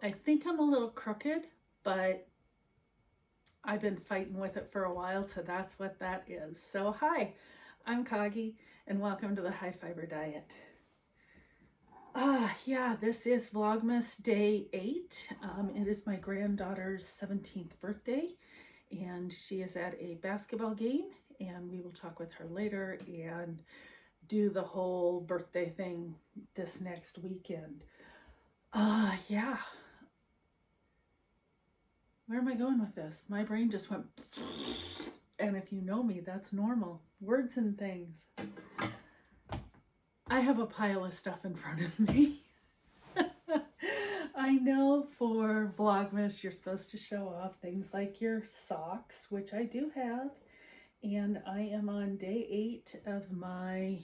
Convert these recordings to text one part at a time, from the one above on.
I think I'm a little crooked, but I've been fighting with it for a while, so that's what that is. So hi, I'm Coggy, and welcome to the High Fiber Diet. Yeah, this is Vlogmas Day 8. It is my granddaughter's 17th birthday, and she is at a basketball game, and we will talk with her later and do the whole birthday thing this next weekend. Yeah. Where am I going with this? My brain just went, and if you know me, that's normal. Words and things. I have a pile of stuff in front of me. I know for Vlogmas, you're supposed to show off things like your socks, which I do have. And I am on day 8 of my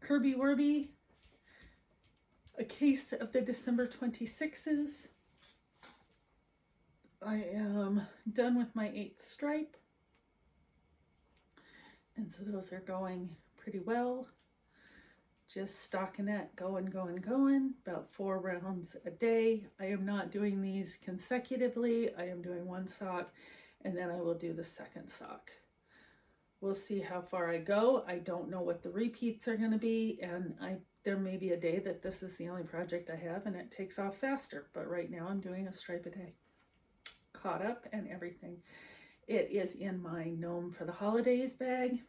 Kirby Werby, a case of the December 26s. I am done with my 8th stripe. And so those are going pretty well. Just stockinette going, about 4 rounds a day. I am not doing these consecutively. I am doing one sock and then I will do the second sock. We'll see how far I go. I don't know what the repeats are going to be, and there may be a day that this is the only project I have and it takes off faster, but right now I'm doing a stripe a day. Caught up and everything. It is in my Gnome for the Holidays bag.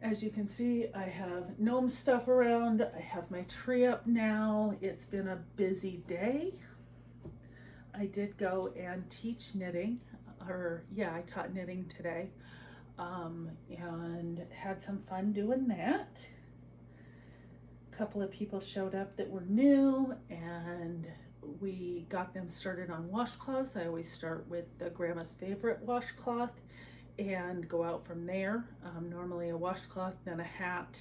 As you can see, I have gnome stuff around. I have my tree up now. It's been a busy day. I did go and teach knitting, I taught knitting today, and had some fun doing that. A couple of people showed up that were new, and we got them started on washcloths. I always start with the grandma's favorite washcloth and go out from there. Normally a washcloth, then a hat,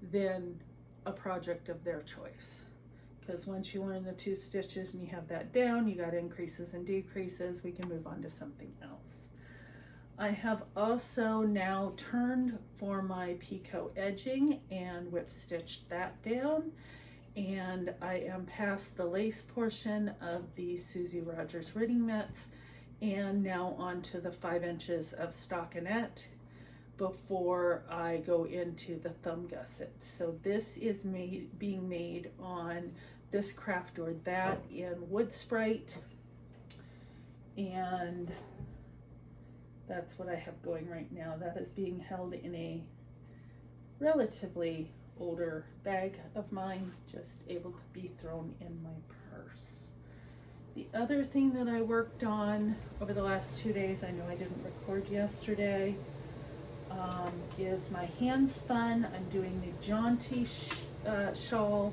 then a project of their choice. Because once you learn the 2 stitches and you have that down, you got increases and decreases, we can move on to something else. I have also now turned for my picot edging and whip stitched that down. And I am past the lace portion of the Susie Rogers Ridding mitts and now onto the 5 inches of stockinette before I go into the thumb gusset. So this is being made on this craft or that in wood sprite, and that's what I have going right now. That is being held in a relatively older bag of mine, just able to be thrown in my purse. The other thing that I worked on over the last 2 days, I know I didn't record yesterday, is my hand spun. I'm doing the jaunty shawl,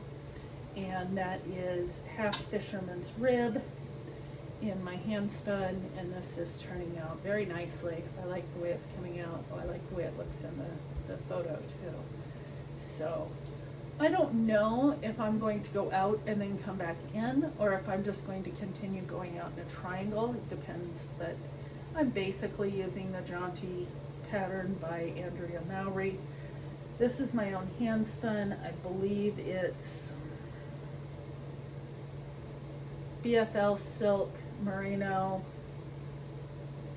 and that is half fisherman's rib in my hand spun, and this is turning out very nicely. I like the way it's coming out. Oh, I like the way it looks in the photo too. So I don't know if I'm going to go out and then come back in, or if I'm just going to continue going out in a triangle. It depends, but I'm basically using the jaunty pattern by Andrea Mowry. This is my own hand spun. I believe it's BFL silk, merino,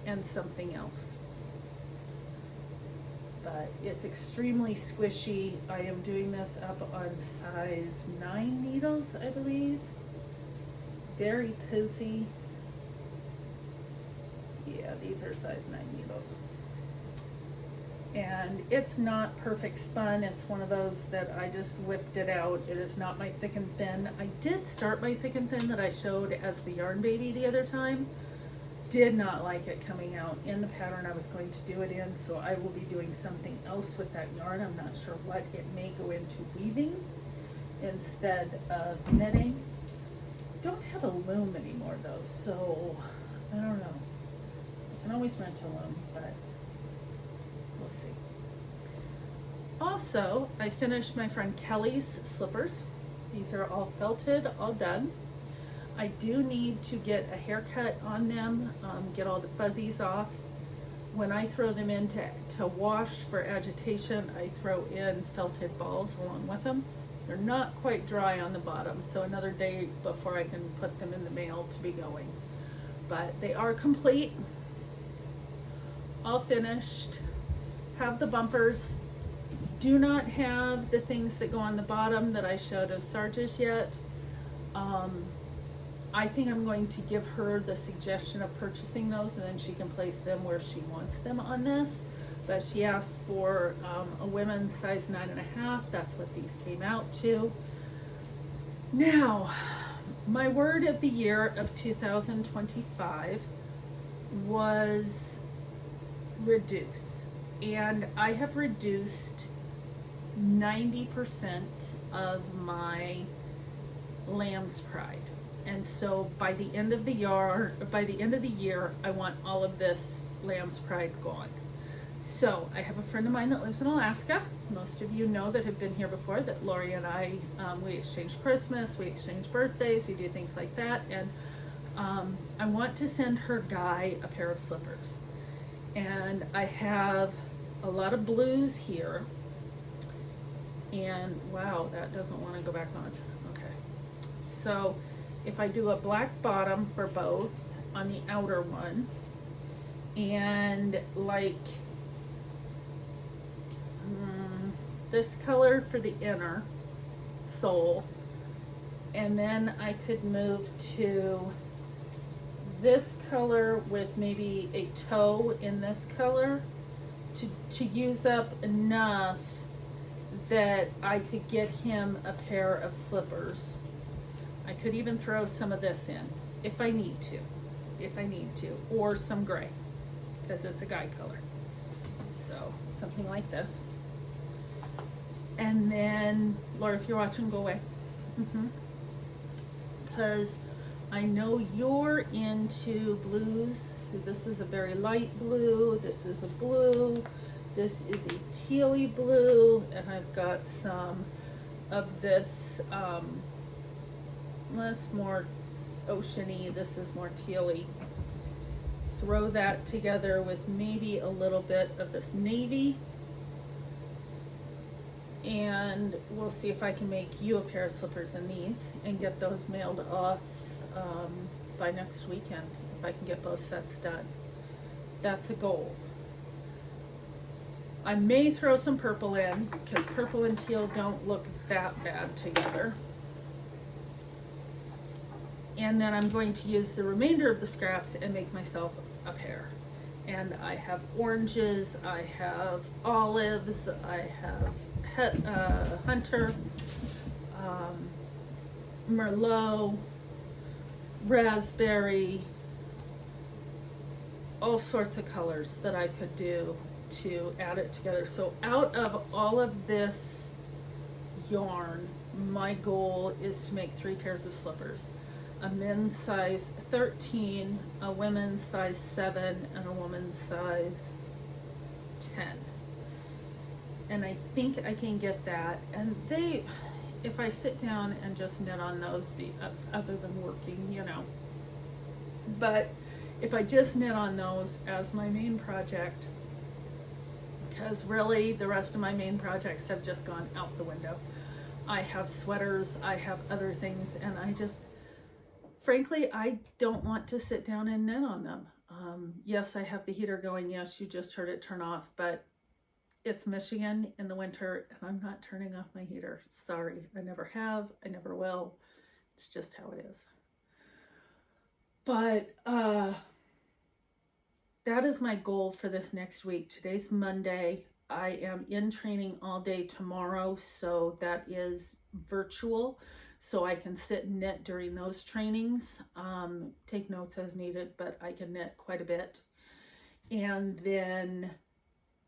and something else. But it's extremely squishy. I am doing this up on size 9 needles, I believe. Very poofy. Yeah, these are size 9 needles. And it's not perfect spun. It's one of those that I just whipped it out. It is not my thick and thin. I did start my thick and thin that I showed as the yarn baby the other time. Did not like it coming out in the pattern I was going to do it in, so I will be doing something else with that yarn. I'm not sure what. It may go into weaving instead of knitting. Don't have a loom anymore though, so I don't know. I can always rent a loom, but we'll see. Also, I finished my friend Kelly's slippers. These are all felted, all done. I do need to get a haircut on them, get all the fuzzies off. When I throw them in to wash for agitation, I throw in felted balls along with them. They're not quite dry on the bottom, so another day before I can put them in the mail to be going. But they are complete, all finished, have the bumpers, do not have the things that go on the bottom that I showed of Sarge's yet. I think I'm going to give her the suggestion of purchasing those, and then she can place them where she wants them on this. But she asked for a women's size 9.5. That's what these came out to. Now, my word of the year of 2025 was reduce. And I have reduced 90% of my lamb's pride. And so by the end of the year, I want all of this lamb's pride gone. So I have a friend of mine that lives in Alaska. Most of you know that have been here before that Lori and I, we exchange Christmas, we exchange birthdays, we do things like that. And I want to send her Guy a pair of slippers. And I have a lot of blues here. And wow, that doesn't want to go back on. Okay. So if I do a black bottom for both on the outer one, and like this color for the inner sole, and then I could move to this color with maybe a toe in this color to use up enough that I could get him a pair of slippers. I could even throw some of this in if I need to, or some gray, because it's a Guy color. So something like this. And then, Laura, if you're watching, go away. Because I know you're into blues. This is a very light blue. This is a blue. This is a tealy blue. And I've got some of this, that's more oceany. This is more tealy. Throw that together with maybe a little bit of this navy. And we'll see if I can make you a pair of slippers in these and get those mailed off by next weekend, if I can get both sets done. That's a goal. I may throw some purple in, because purple and teal don't look that bad together. And then I'm going to use the remainder of the scraps and make myself a pair. And I have oranges, I have olives, I have hunter, merlot, raspberry, all sorts of colors that I could do to add it together. So out of all of this yarn, my goal is to make 3 pairs of slippers. A men's size 13, a women's size 7, and a woman's size 10. And I think I can get that. And they, if I sit down and just knit on those, other than working, you know. But if I just knit on those as my main project, because really the rest of my main projects have just gone out the window. I have sweaters, I have other things, and I just, frankly, I don't want to sit down and knit on them. Yes, I have the heater going. Yes, you just heard it turn off, but it's Michigan in the winter and I'm not turning off my heater. Sorry, I never have, I never will. It's just how it is. But that is my goal for this next week. Today's Monday. I am in training all day tomorrow, so that is virtual. So I can sit and knit during those trainings, take notes as needed, but I can knit quite a bit. And then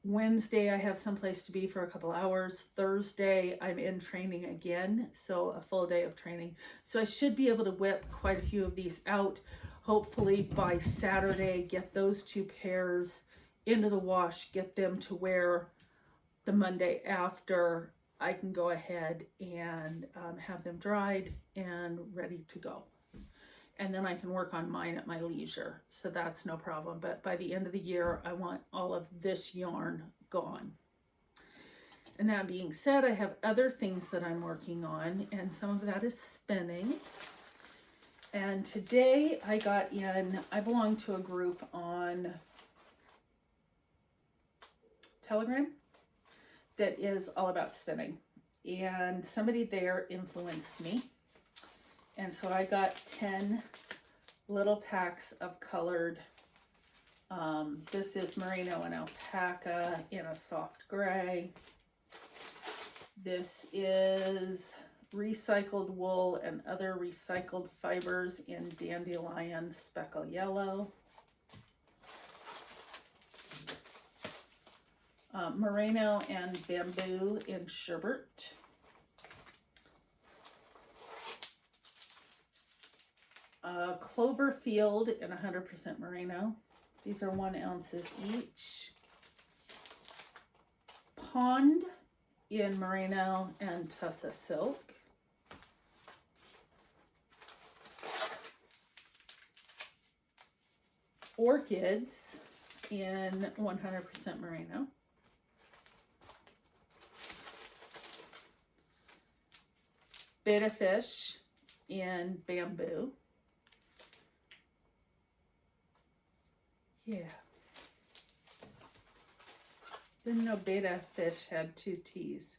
Wednesday, I have someplace to be for a couple hours. Thursday, I'm in training again, so a full day of training. So I should be able to whip quite a few of these out. Hopefully by Saturday, get those 2 pairs into the wash, get them to where the Monday after I can go ahead and have them dried and ready to go. And then I can work on mine at my leisure. So that's no problem. But by the end of the year, I want all of this yarn gone. And that being said, I have other things that I'm working on, and some of that is spinning. And today I belong to a group on Telegram that is all about spinning. And somebody there influenced me. And so I got 10 little packs of colored, this is merino and alpaca in a soft gray. This is recycled wool and other recycled fibers in dandelion speckle yellow. Merino and bamboo in sherbet. Cloverfield in 100% merino. These are 1 ounces each. Pond in merino and tussa silk. Orchids in 100% merino. Betta fish in bamboo. Yeah. Didn't know betta fish had 2 T's.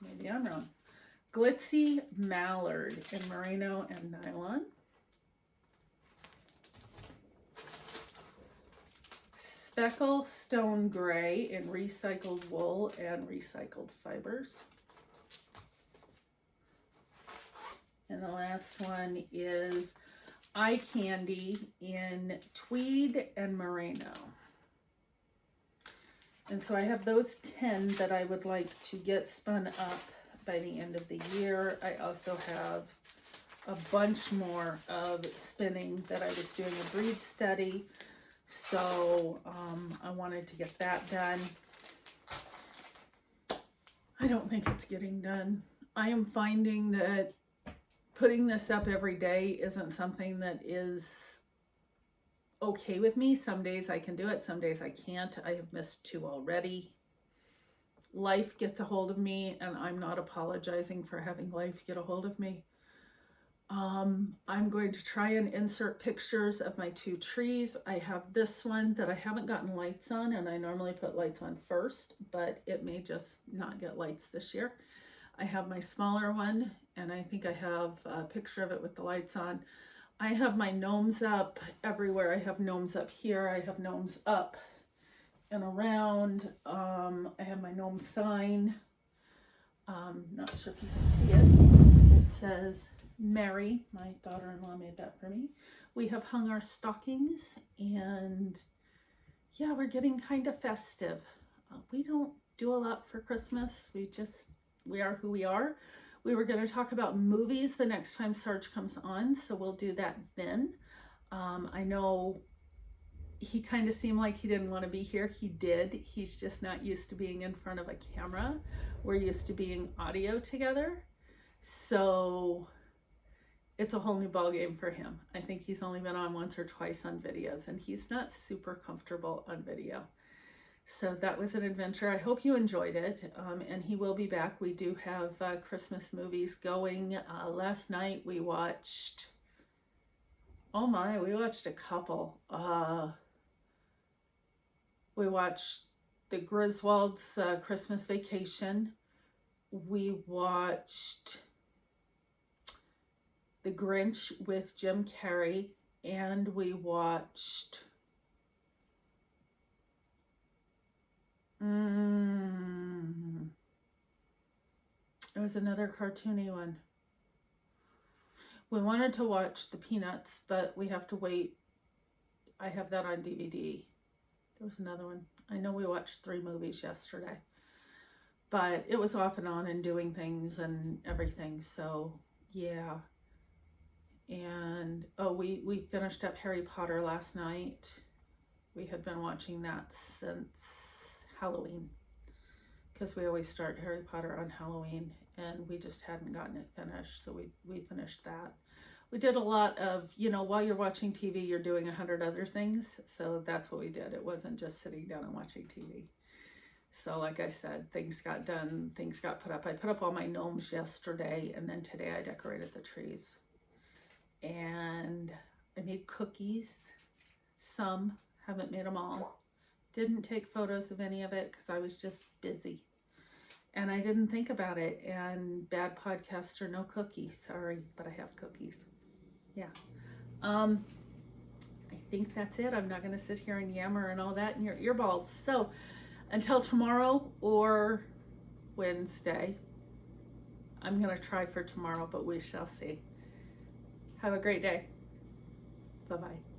Maybe I'm wrong. Glitzy mallard in merino and nylon. Speckle stone gray in recycled wool and recycled fibers. And the last one is eye candy in tweed and merino. And so I have those 10 that I would like to get spun up by the end of the year. I also have a bunch more of spinning that I was doing a breed study. So I wanted to get that done. I don't think it's getting done. I am finding that putting this up every day isn't something that is okay with me. Some days I can do it, some days I can't. I have missed 2 already. Life gets a hold of me, and I'm not apologizing for having life get a hold of me. I'm going to try and insert pictures of my 2 trees. I have this one that I haven't gotten lights on, and I normally put lights on first, but it may just not get lights this year. I have my smaller one, and I think I have a picture of it with the lights on. I have my gnomes up everywhere. I have gnomes up here. I have gnomes up and around. I have my gnome sign. Not sure if you can see it. It says Mary. My daughter-in-law made that for me. We have hung our stockings, and yeah, we're getting kind of festive. We don't do a lot for Christmas. We are who we are. We were going to talk about movies the next time Sarge comes on, so we'll do that then. I know he kind of seemed like he didn't want to be here. He did. He's just not used to being in front of a camera. We're used to being audio together. So it's a whole new ballgame for him. I think he's only been on once or twice on videos, and he's not super comfortable on video. So that was an adventure. I hope you enjoyed it, and he will be back. We do have Christmas movies going. Last night we watched, we watched a couple. We watched the Griswolds' Christmas Vacation. We watched The Grinch with Jim Carrey, and we watched it was another cartoony one. We wanted to watch The Peanuts, but we have to wait. I have that on DVD. There was another one. I know we watched 3 movies yesterday, but it was off and on and doing things and everything. So yeah. And we finished up Harry Potter last night. We had been watching that since Halloween, because we always start Harry Potter on Halloween, and we just hadn't gotten it finished, so we finished that. We did a lot of, while you're watching TV, you're doing 100 other things, so that's what we did. It wasn't just sitting down and watching TV. So like I said, things got done, things got put up. I put up all my gnomes yesterday, and then today I decorated the trees. And I made cookies, some, haven't made them all. Didn't take photos of any of it because I was just busy. And I didn't think about it, and bad podcaster, no cookies, sorry, but I have cookies. Yeah. I think that's it. I'm not gonna sit here and yammer and all that in your earballs. So until tomorrow or Wednesday, I'm gonna try for tomorrow, but we shall see. Have a great day. Bye-bye.